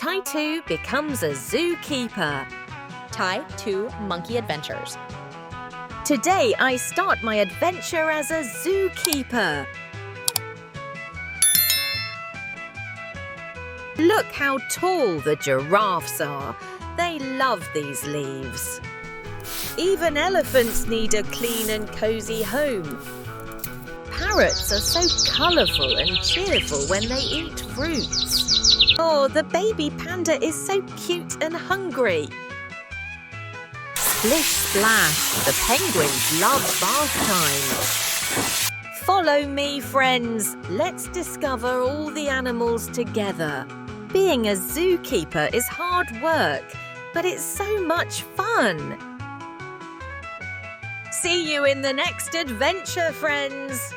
Tai To becomes a zookeeper. Tai To Monkey Adventures. Today I start my adventure as a zookeeper. Look how tall the giraffes are. They love these leaves. Even elephants need a clean and cozy home. Parrots are so colourful and cheerful when they eat fruits. Oh, the baby panda is so cute and hungry. Splish splash, the penguins love bath time. Follow me, friends. Let's discover all the animals together. Being a zookeeper is hard work, but it's so much fun. See you in the next adventure, friends.